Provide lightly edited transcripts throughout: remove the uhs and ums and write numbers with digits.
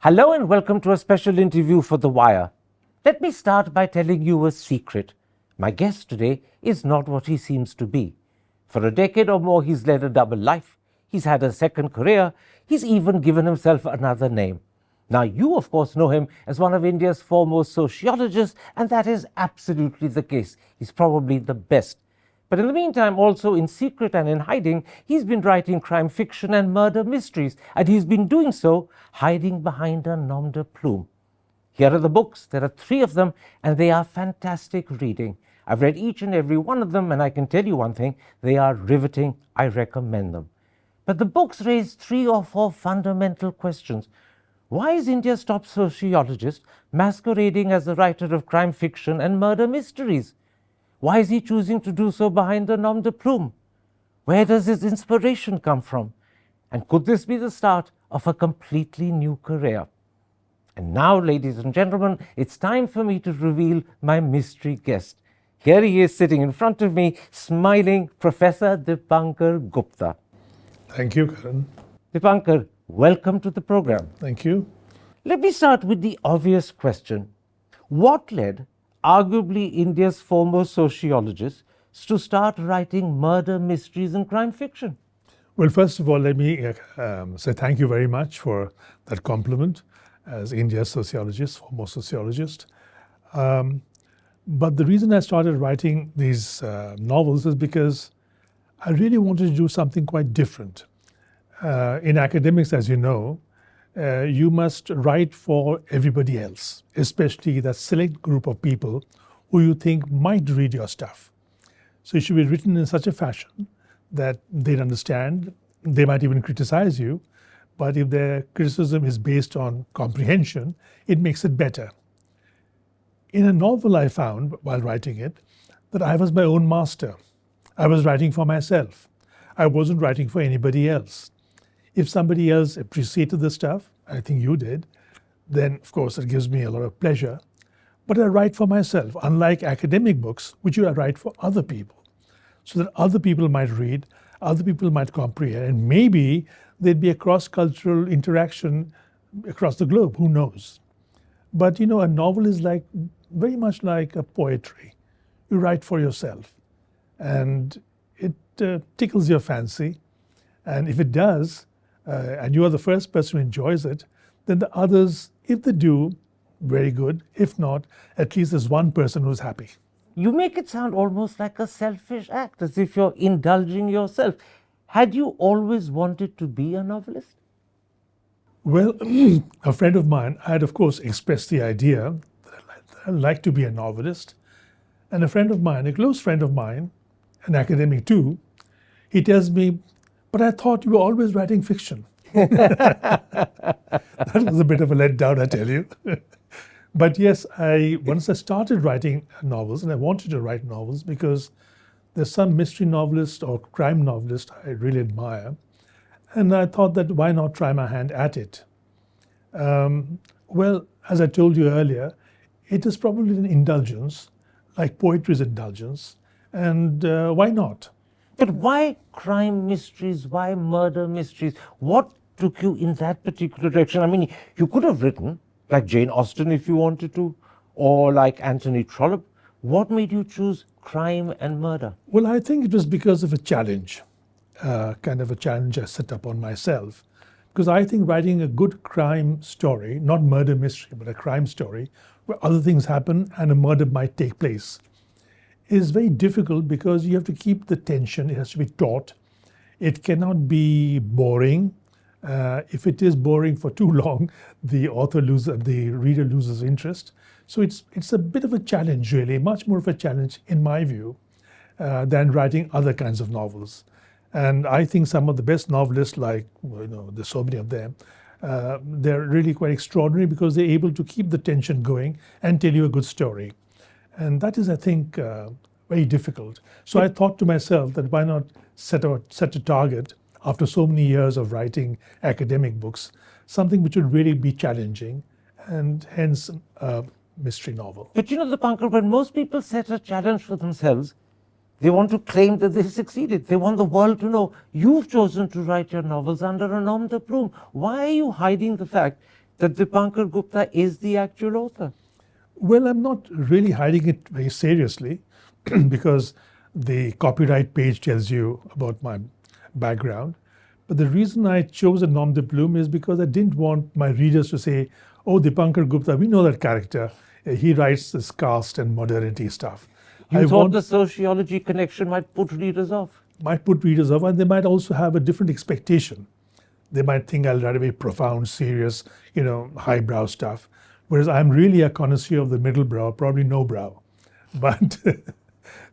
Hello and welcome to a special interview for The Wire. Let me start by telling you a secret. My guest today is not what he seems to be. For a decade or more, he's led a double life. He's had a second career. He's even given himself another name. Now, you, of course, know him as one of India's foremost sociologists, and that is absolutely the case. He's probably the best. But in the meantime, also in secret and in hiding, he's been writing crime fiction and murder mysteries, and he's been doing so hiding behind a nom de plume. Here are the books. There are 3 of them, and they are fantastic reading. I've read each and every one of them, and I can tell you one thing, they are riveting. I recommend them. But the books raise 3 or 4 fundamental questions. Why is India's top sociologist masquerading as a writer of crime fiction and murder mysteries? Why is he choosing to do so behind the nom de plume? Where does his inspiration come from? And could this be the start of a completely new career? And now, ladies and gentlemen, it's time for me to reveal my mystery guest. Here he is sitting in front of me, smiling, Professor Dipankar Gupta. Thank you, Karan. Dipankar, welcome to the program. Thank you. Let me start with the obvious question. What led arguably India's foremost sociologists to start writing murder mysteries and crime fiction? Well, first of all, let me say thank you very much for that compliment as India's sociologist, foremost sociologist. But the reason I started writing these novels is because I really wanted to do something quite different. In academics, as you know, you must write for everybody else, especially that select group of people who you think might read your stuff. So it should be written in such a fashion that they'd understand. They might even criticize you, but if their criticism is based on comprehension, it makes it better. In a novel, I found, while writing it, that I was my own master. I was writing for myself. I wasn't writing for anybody else. If somebody else appreciated the stuff, I think you did, then of course it gives me a lot of pleasure. But I write for myself, unlike academic books, which I write for other people, so that other people might read, other people might comprehend, and maybe there'd be a cross-cultural interaction across the globe, who knows. But you know, a novel is like very much like a poetry. You write for yourself, and it tickles your fancy, and if it does, and you are the first person who enjoys it, then the others, if they do, very good. If not, at least there's one person who's happy. You make it sound almost like a selfish act, as if you're indulging yourself. Had you always wanted to be a novelist? Well, a friend of mine, I had of course expressed the idea that I'd like to be a novelist. And a friend of mine, a close friend of mine, an academic too, he tells me, but I thought you were always writing fiction. That was a bit of a letdown, I tell you. But yes, once I started writing novels, and I wanted to write novels because there's some mystery novelist or crime novelist I really admire. And I thought that why not try my hand at it? Well, as I told you earlier, it is probably an indulgence, like poetry's indulgence. And why not? But why crime mysteries? Why murder mysteries? What took you in that particular direction? I mean, you could have written like Jane Austen if you wanted to, or like Anthony Trollope. What made you choose crime and murder? Well, I think it was because of a challenge, kind of a challenge I set up on myself. Because I think writing a good crime story, not murder mystery, but a crime story, where other things happen and a murder might take place, is very difficult because you have to keep the tension. It has to be taut. It cannot be boring. If it is boring for too long, the reader loses interest. So it's a bit of a challenge, really, much more of a challenge, in my view, than writing other kinds of novels. And I think some of the best novelists, like, there's so many of them, they're really quite extraordinary because they're able to keep the tension going and tell you a good story. And that is, I think, very difficult. So I thought to myself that why not set a target after so many years of writing academic books, something which would really be challenging, and hence a mystery novel. But Dipankar, when most people set a challenge for themselves, they want to claim that they've succeeded. They want the world to know you've chosen to write your novels under a nom de plume. Why are you hiding the fact that Dipankar Gupta is the actual author? Well, I'm not really hiding it very seriously because the copyright page tells you about my background. But the reason I chose a nom de plume is because I didn't want my readers to say, oh, Dipankar Gupta, we know that character. He writes this caste and modernity stuff. You thought the sociology connection might put readers off? Might put readers off, and they might also have a different expectation. They might think I'll write a very profound, serious, highbrow stuff. Whereas I'm really a connoisseur of the middle brow, probably no brow. But,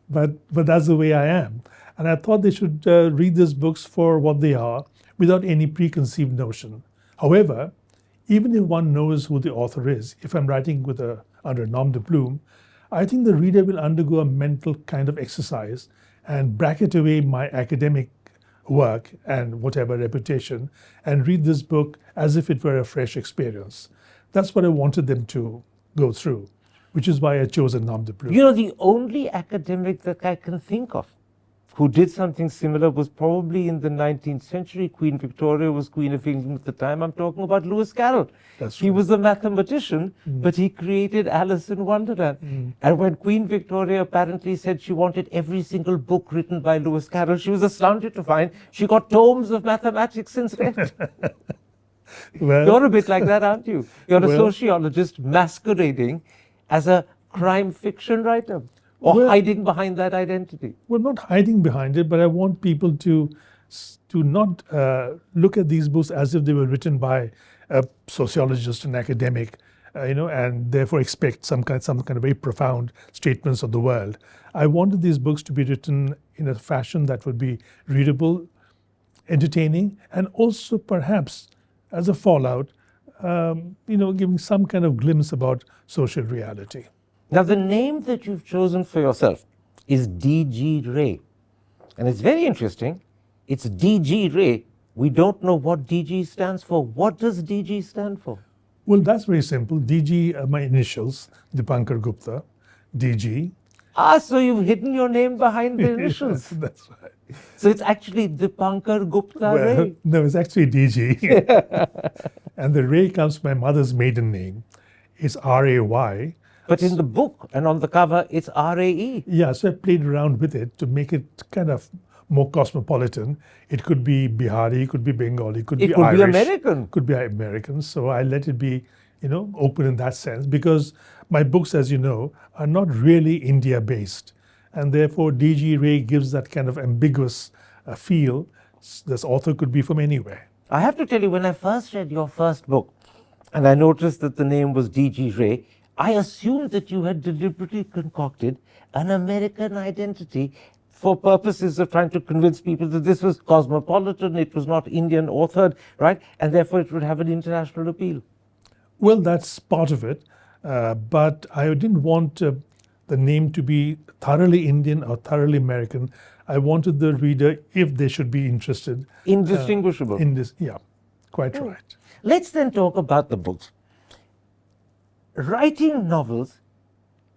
but that's the way I am. And I thought they should read these books for what they are without any preconceived notion. However, even if one knows who the author is, if I'm writing under nom de plume, I think the reader will undergo a mental kind of exercise and bracket away my academic work and whatever reputation and read this book as if it were a fresh experience. That's what I wanted them to go through, which is why I chose a nom de plume. The only academic that I can think of who did something similar was probably in the 19th century. Queen Victoria was Queen of England at the time. I'm talking about Lewis Carroll. That's right. He was a mathematician, but he created Alice in Wonderland. And when Queen Victoria apparently said she wanted every single book written by Lewis Carroll, she was astounded to find she got tomes of mathematics instead. Well, you're a bit like that, aren't you? You're a sociologist masquerading as a crime fiction writer. Or hiding behind that identity? Well, not hiding behind it, but I want people to not look at these books as if they were written by a sociologist, an academic, and therefore expect some kind of very profound statements of the world. I wanted these books to be written in a fashion that would be readable, entertaining, and also perhaps as a fallout, giving some kind of glimpse about social reality. Now, the name that you've chosen for yourself is D.G. Ray. And it's very interesting. It's D.G. Ray. We don't know what D.G. stands for. What does D.G. stand for? Well, that's very simple. D.G. are my initials, Dipankar Gupta, D.G. So you've hidden your name behind the initials. That's right. So it's actually Dipankar Gupta Ray. No, it's actually D.G. And the Ray comes from my mother's maiden name. It's R.A.Y. But in the book and on the cover, it's R.A.E. Yeah, so I played around with it to make it kind of more cosmopolitan. It could be Bihari, it could be Bengali, it could be Irish. It could be American. Could be American. So I let it be, open in that sense because my books, as you know, are not really India-based. And therefore, D.G. Ray gives that kind of ambiguous feel. This author could be from anywhere. I have to tell you, when I first read your first book, and I noticed that the name was D.G. Ray, I assumed that you had deliberately concocted an American identity for purposes of trying to convince people that this was cosmopolitan, it was not Indian authored, right? And therefore it would have an international appeal. Well, that's part of it. But I didn't want the name to be thoroughly Indian or thoroughly American. I wanted the reader, if they should be interested. Indistinguishable. Yeah, quite right. Let's then talk about the books. Writing novels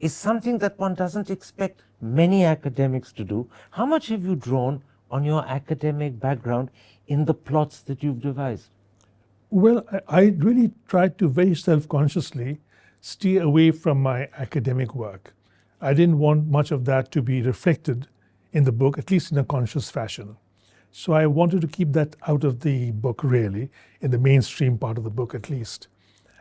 is something that one doesn't expect many academics to do. How much have you drawn on your academic background in the plots that you've devised? Well, I really tried to very self-consciously steer away from my academic work. I didn't want much of that to be reflected in the book, at least in a conscious fashion. So I wanted to keep that out of the book, really, in the mainstream part of the book at least.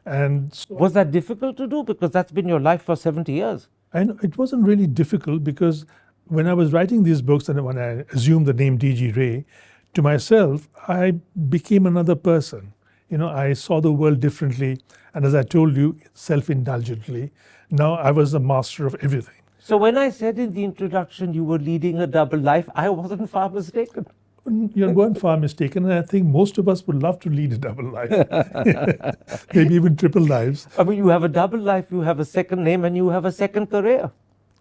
And so was that difficult to do? Because that's been your life for 70 years. And it wasn't really difficult because when I was writing these books and when I assumed the name D.G. Ray, to myself, I became another person. I saw the world differently. And as I told you, self-indulgently, now I was the master of everything. So when I said in the introduction you were leading a double life, I wasn't far mistaken. You weren't far mistaken, and I think most of us would love to lead a double life, maybe even triple lives. I mean, you have a double life, you have a second name, and you have a second career.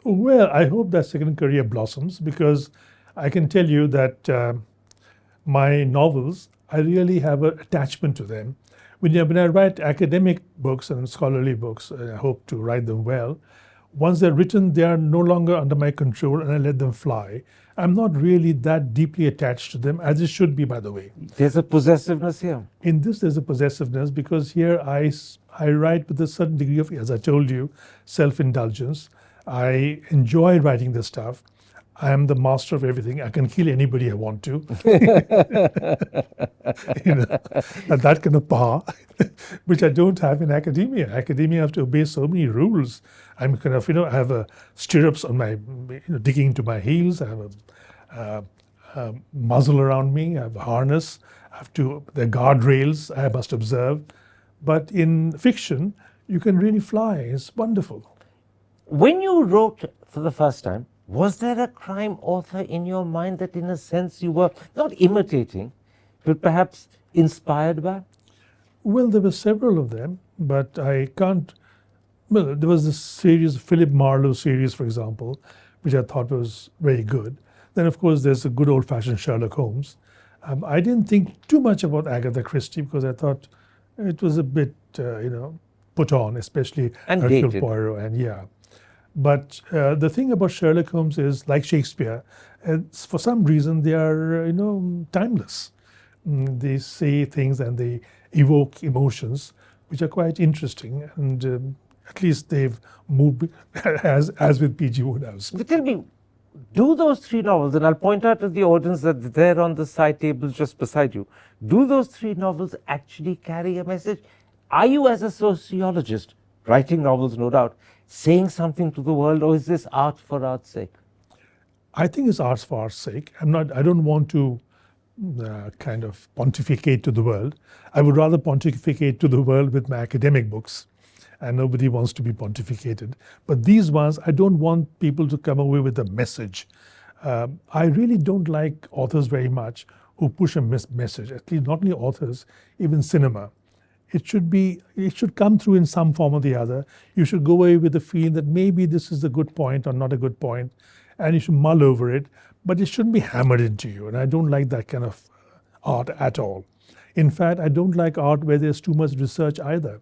Well, I hope that second career blossoms because I can tell you that my novels, I really have an attachment to them. When I write academic books and scholarly books, and I hope to write them well, Once they're written, they are no longer under my control and I let them fly. I'm not really that deeply attached to them, as it should be, by the way. There's a possessiveness here. In this, there's a possessiveness because here I write with a certain degree of, as I told you, self-indulgence. I enjoy writing this stuff. I am the master of everything. I can kill anybody I want to. That kind of power, which I don't have in academia. Academia, I have to obey so many rules. I'm kind of, I have a stirrups on my, digging into my heels. I have a muzzle around me. I have a harness. The guardrails I must observe. But in fiction, you can really fly. It's wonderful. When you wrote for the first time, was there a crime author in your mind that in a sense you were not imitating, but perhaps inspired by? Well, there were several of them, but I can't. Well, there was this series, Philip Marlowe series, for example, which I thought was very good. Then, of course, there's a good old-fashioned Sherlock Holmes. I didn't think too much about Agatha Christie because I thought it was a bit, put on, especially Hercule Poirot, and yeah. But the thing about Sherlock Holmes is, like Shakespeare, for some reason they are, timeless. They say things and they evoke emotions which are quite interesting, and at least they've moved as with P.G. Wodehouse. But tell me, do those three novels, and I'll point out to the audience that they're on the side tables just beside you, do those three novels actually carry a message? Are you, as a sociologist, writing novels, no doubt, saying something to the world, or is this art for art's sake? I think it's art for art's sake. I don't want to kind of pontificate to the world. I would rather pontificate to the world with my academic books, and nobody wants to be pontificated. But these ones, I don't want people to come away with a message. I really don't like authors very much who push a message, at least not only authors, even cinema. It should come through in some form or the other. You should go away with the feeling that maybe this is a good point or not a good point, and you should mull over it, but it shouldn't be hammered into you. And I don't like that kind of art at all. In fact, I don't like art where there's too much research either.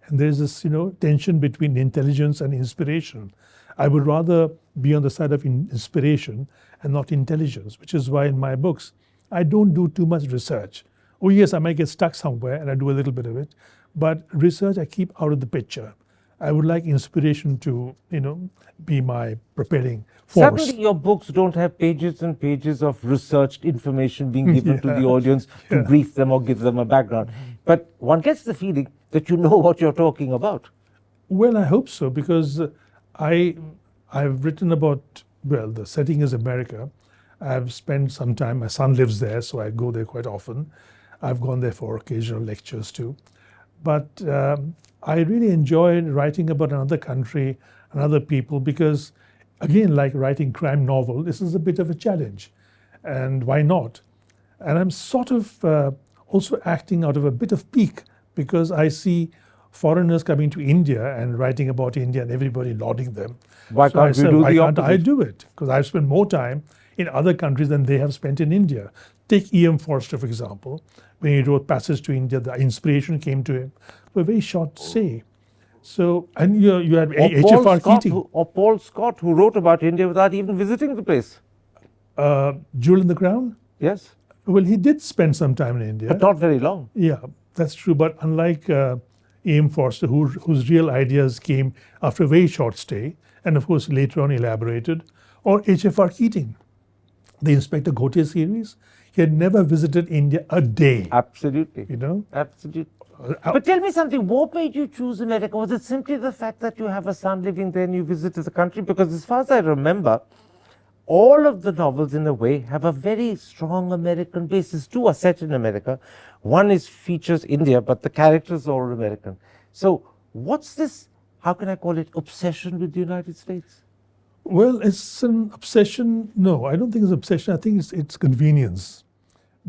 And there's this, tension between intelligence and inspiration. I would rather be on the side of inspiration and not intelligence, which is why in my books, I don't do too much research. Oh yes, I might get stuck somewhere and I do a little bit of it, but research I keep out of the picture. I would like inspiration to, be my propelling force. Suddenly your books don't have pages and pages of researched information being given to the audience to brief them or give them a background. But one gets the feeling that you know what you're talking about. Well, I hope so, because I've written about, the setting is America. I've spent some time, my son lives there, so I go there quite often. I've gone there for occasional lectures too. But I really enjoyed writing about another country, another people, because again, like writing crime novel, this is a bit of a challenge. And why not? And I'm sort of also acting out of a bit of pique, because I see foreigners coming to India and writing about India and everybody lauding them. Why can't you do the opposite? Why can't I do it? Because I've spent more time in other countries than they have spent in India. Take E.M. Forster, for example. When he wrote Passage to India, the inspiration came to him for a very short stay. So, and you had H.F.R. Keating. Or Paul Scott, who wrote about India without even visiting the place. Jewel in the Crown? Yes. Well, he did spend some time in India. But not very long. Yeah, that's true. But unlike E.M. Forster, whose real ideas came after a very short stay, and of course later on elaborated, or H.F.R. Keating, the Inspector Gautier series, he had never visited India a day. Absolutely. Absolutely. But tell me something, what made you choose America? Was it simply the fact that you have a son living there and you visited the country? Because as far as I remember, all of the novels in a way have a very strong American basis. Two are set in America. One features India, but the characters are all American. So what's this, how can I call it, obsession with the United States? Well, it's an obsession. No, I don't think it's obsession. I think it's convenience.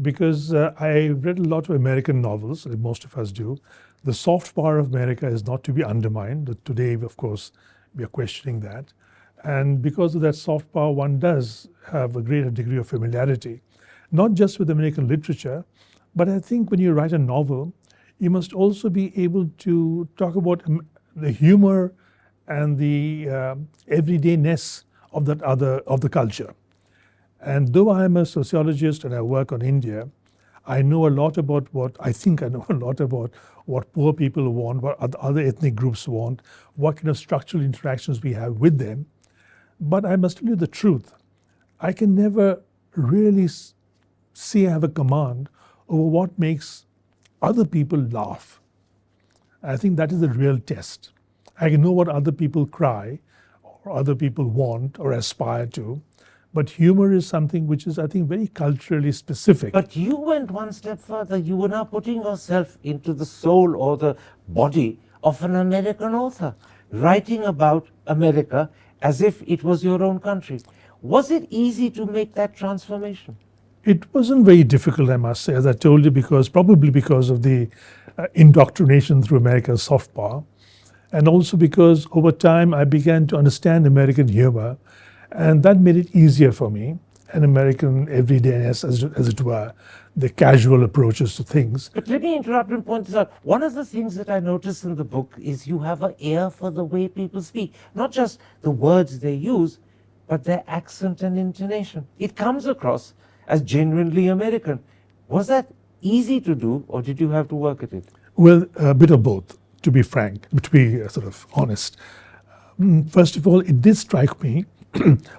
Because I read a lot of American novels, as most of us do. The soft power of America is not to be undermined. Today, of course, we are questioning that. And because of that soft power, one does have a greater degree of familiarity, not just with American literature, but I think when you write a novel, you must also be able to talk about the humor and the everydayness of of the culture. And though I am a sociologist and I work on India, I know a lot about I know a lot about what poor people want, what other ethnic groups want, what kind of structural interactions we have with them. But I must tell you the truth. I can never really say I have a command over what makes other people laugh. I think that is the real test. I can know what other people cry or other people want or aspire to, but humor is something which is, I think, very culturally specific. But you went one step further. You were now putting yourself into the soul or the body of an American author, writing about America as if it was your own country. Was it easy to make that transformation? It wasn't very difficult, I must say, as I told you, probably because of the indoctrination through America's soft power, and also because over time I began to understand American humor, and that made it easier for me, an American everydayness, as it were, the casual approaches to things. But let me interrupt and point this out. One of the things that I noticed in the book is you have an ear for the way people speak, not just the words they use, but their accent and intonation. It comes across as genuinely American. Was that easy to do, or did you have to work at it? Well, a bit of both, to be frank, to be sort of honest. First of all, it did strike me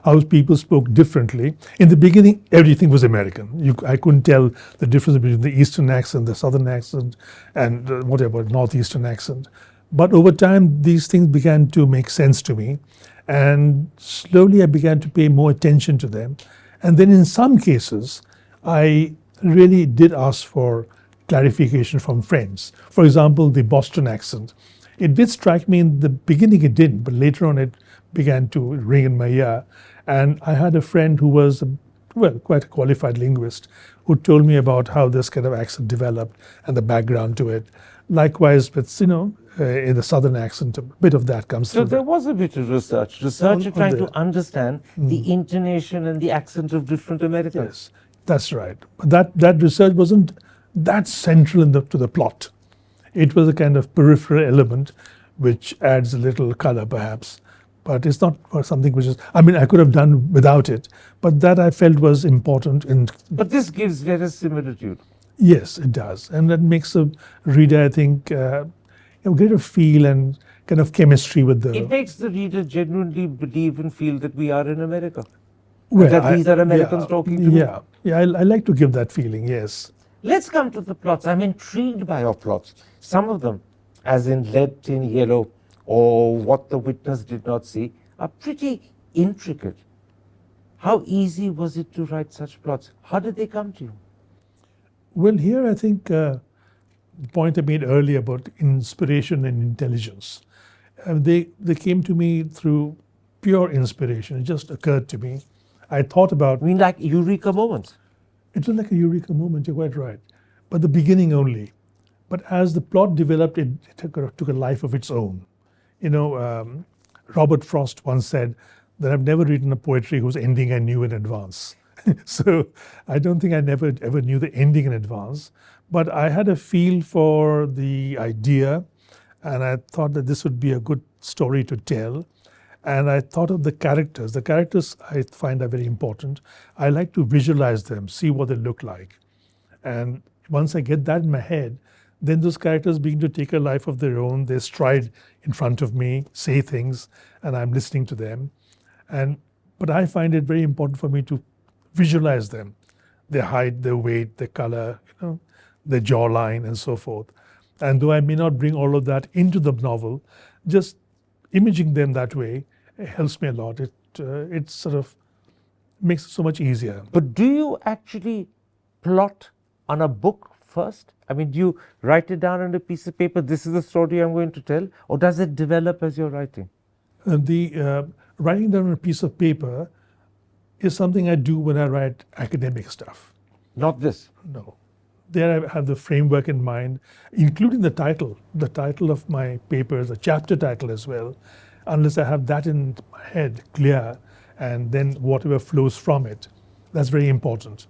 how people spoke differently. In the beginning, everything was American. I couldn't tell the difference between the Eastern accent, the Southern accent, and whatever, Northeastern accent. But over time, these things began to make sense to me. And slowly I began to pay more attention to them. And then in some cases, I really did ask for clarification from friends. For example, the Boston accent. It did strike me in the beginning, it didn't, but later on it began to ring in my ear. And I had a friend who was, quite a qualified linguist, who told me about how this kind of accent developed and the background to it. Likewise, with, in the Southern accent, a bit of that comes through. So there was a bit of research in trying to understand the intonation and the accent of different Americans. Yes, that's right. But that research wasn't that central to the plot. It was a kind of peripheral element which adds a little color perhaps, but it's not something which is, I could have done without it, but that I felt was important. But this gives verisimilitude. Yes, it does. And that makes the reader, I think, get a feel and kind of chemistry with the... It makes the reader genuinely believe and feel that we are in America. Well, that these are Americans talking to me. Yeah, I like to give that feeling, yes. Let's come to the plots. I'm intrigued by your plots. Some of them, as in Lead Tin Yellow or What the Witness Did Not See, are pretty intricate. How easy was it to write such plots? How did they come to you? Well, here I think the point I made earlier about inspiration and intelligence, they came to me through pure inspiration. It just occurred to me. I thought about... like eureka moments? It was like a eureka moment, you're quite right. But the beginning only. But as the plot developed, it took a life of its own. Robert Frost once said that I've never written a poetry whose ending I knew in advance. So I don't think I ever knew the ending in advance. But I had a feel for the idea, and I thought that this would be a good story to tell. And I thought of the characters. The characters I find are very important. I like to visualize them, see what they look like. And once I get that in my head, then those characters begin to take a life of their own. They stride in front of me, say things, and I'm listening to them. But I find it very important for me to visualize them, their height, their weight, their color, their jawline, and so forth. And though I may not bring all of that into the novel, just imaging them that way helps me a lot. It sort of makes it so much easier. But do you actually plot on a book first? Do you write it down on a piece of paper, this is the story I'm going to tell, or does it develop as you're writing? The writing down on a piece of paper is something I do when I write academic stuff. Not this? No. There I have the framework in mind, including the title of my paper is a chapter title as well, unless I have that in my head clear, and then whatever flows from it. That's very important.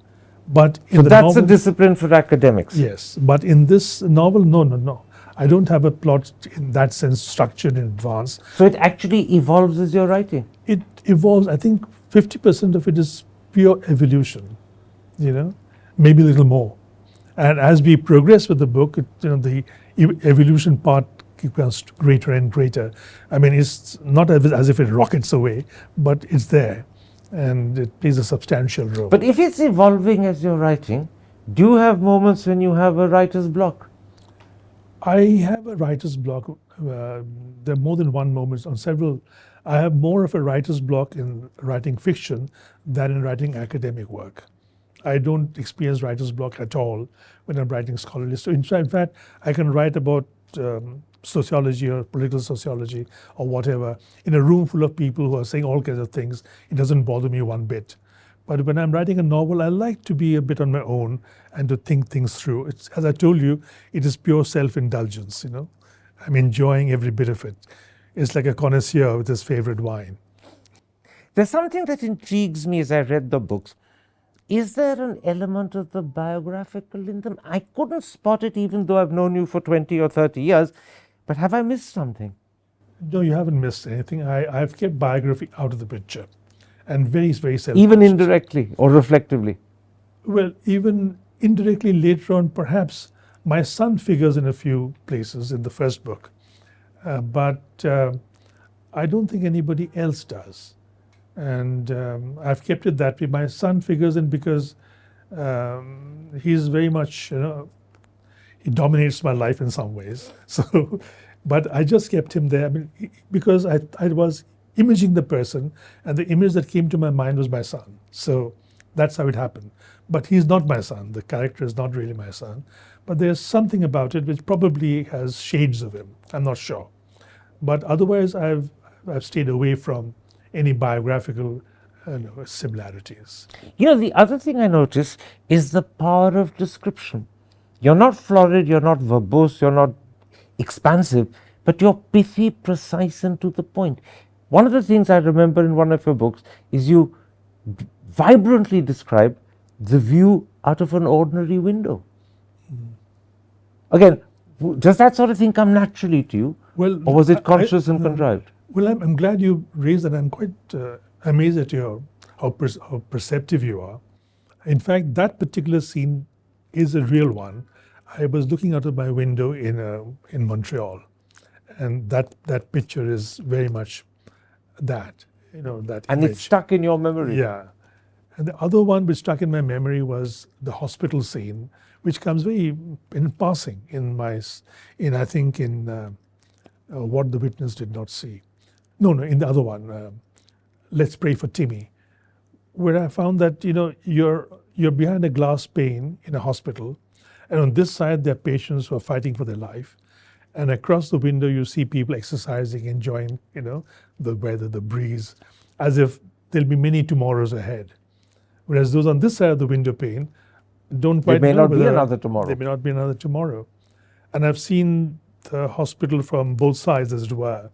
But in so the that's novel, a discipline for academics? Yes, but in this novel, no. I don't have a plot in that sense structured in advance. So it actually evolves as you're writing. It evolves. I think 50% of it is pure evolution, maybe a little more. And as we progress with the book, the evolution part becomes greater and greater. I mean, it's not as if it rockets away, but it's there, and it plays a substantial role. But if it's evolving as you're writing, do you have moments when you have a writer's block? I have a writer's block. There are more than one moment on several. I have more of a writer's block in writing fiction than in writing academic work. I don't experience writer's block at all when I'm writing scholarly. So in fact, I can write about sociology or political sociology or whatever in a room full of people who are saying all kinds of things. It doesn't bother me one bit. But when I'm writing a novel, I like to be a bit on my own and to think things through. It's, as I told you, it is pure self-indulgence, I'm enjoying every bit of it. It's like a connoisseur with his favorite wine. There's something that intrigues me as I read the books. Is there an element of the biographical in them? I couldn't spot it even though I've known you for 20 or 30 years, but have I missed something? No, you haven't missed anything. I've kept biography out of the picture and very, very self-conscious. Even indirectly or reflectively? Well, even indirectly later on, perhaps my son figures in a few places in the first book, but I don't think anybody else does. And I've kept it that way. My son figures in because he's very much, he dominates my life in some ways. So, but I just kept him there because I was imaging the person, and the image that came to my mind was my son. So that's how it happened. But he's not my son. The character is not really my son. But there's something about it which probably has shades of him. I'm not sure. But otherwise, I've stayed away from any biographical similarities. The other thing I notice is the power of description. You're not florid, you're not verbose, you're not expansive, but you're pithy, precise, and to the point. One of the things I remember in one of your books is you vibrantly describe the view out of an ordinary window. Again, does that sort of thing come naturally to you? Well, or was it conscious and contrived? Well, I'm glad you raised that. I'm quite amazed at how perceptive you are. In fact, that particular scene is a real one. I was looking out of my window in Montreal, and that picture is very much that, that and image. It's stuck in your memory. Yeah. And the other one which stuck in my memory was the hospital scene, which comes very in passing in What the Witness Did Not See. No, in the other one, Let's Pray for Timmy, where I found that, you're behind a glass pane in a hospital, and on this side there are patients who are fighting for their life, and across the window you see people exercising, enjoying, the weather, the breeze, as if there'll be many tomorrows ahead. Whereas those on this side of the window pane don't quite know. There may not be another tomorrow. There may not be another tomorrow. And I've seen the hospital from both sides, as it were.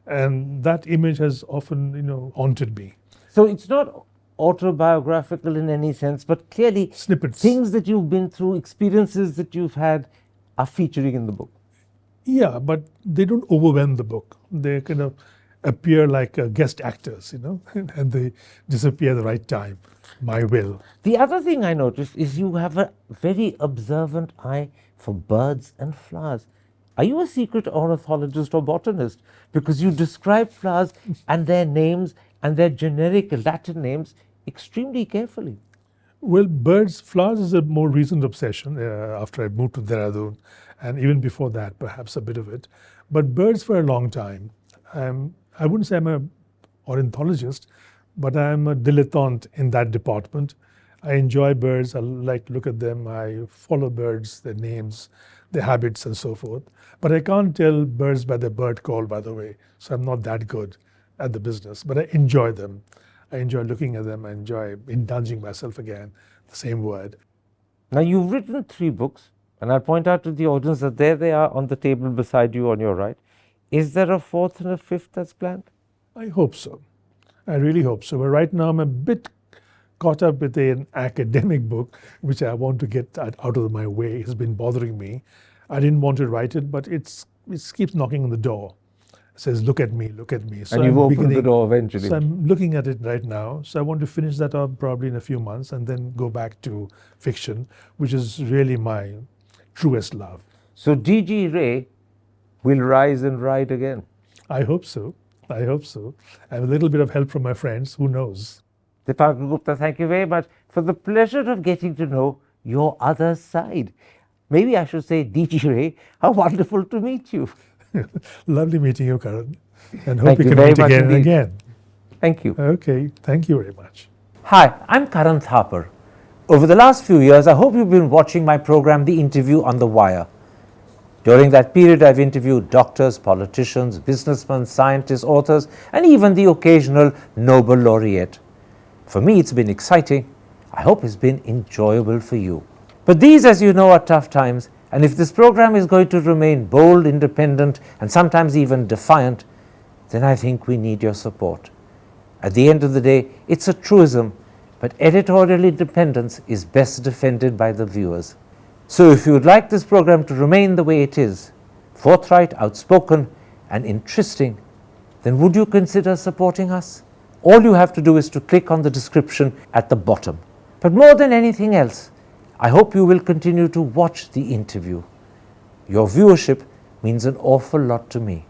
And that image has often, haunted me. So it's not autobiographical in any sense, but clearly snippets. Things that you've been through, experiences that you've had are featuring in the book. Yeah, but they don't overwhelm the book. They kind of appear like guest actors, and they disappear at the right time. My will. The other thing I noticed is you have a very observant eye for birds and flowers. Are you a secret ornithologist or botanist? Because you describe flowers and their names and their generic Latin names extremely carefully. Well, flowers is a more recent obsession after I moved to Dehradun, and even before that, perhaps a bit of it. But birds for a long time. I wouldn't say I'm an ornithologist, but I'm a dilettante in that department. I enjoy birds. I like to look at them. I follow birds, their names, their habits, and so forth. But I can't tell birds by their bird call, by the way. So I'm not that good at the business. But I enjoy them. I enjoy looking at them. I enjoy indulging myself again, the same word. Now, you've written 3 books, and I'll point out to the audience that there they are on the table beside you on your right. Is there a 4th and a 5th that's planned? I hope so. I really hope so. But right now I'm a bit caught up with an academic book, which I want to get out of my way. It's been bothering me. I didn't want to write it, but it keeps knocking on the door. It says, look at me, look at me. So And you've opened the door eventually. So I'm looking at it right now. So I want to finish that up probably in a few months and then go back to fiction, which is really my truest love. So D.G. Ray will rise and ride again. I hope so. I hope so. And a little bit of help from my friends, who knows? Dipankar Gupta, thank you very much for the pleasure of getting to know your other side. Maybe I should say, D.G. Ray, how wonderful to meet you. Lovely meeting you, Karan. And hope Thank we you can very meet much again and indeed. again. Thank you. Okay, thank you very much. Hi, I'm Karan Thapar. Over the last few years, I hope you've been watching my program, The Interview on the Wire. During that period, I've interviewed doctors, politicians, businessmen, scientists, authors, and even the occasional Nobel laureate. For me, it's been exciting. I hope it's been enjoyable for you. But these, as you know, are tough times, and if this program is going to remain bold, independent, and sometimes even defiant, then I think we need your support. At the end of the day, it's a truism, but editorial independence is best defended by the viewers. So if you would like this program to remain the way it is, forthright, outspoken, and interesting, then would you consider supporting us? All you have to do is to click on the description at the bottom. But more than anything else, I hope you will continue to watch The Interview. Your viewership means an awful lot to me.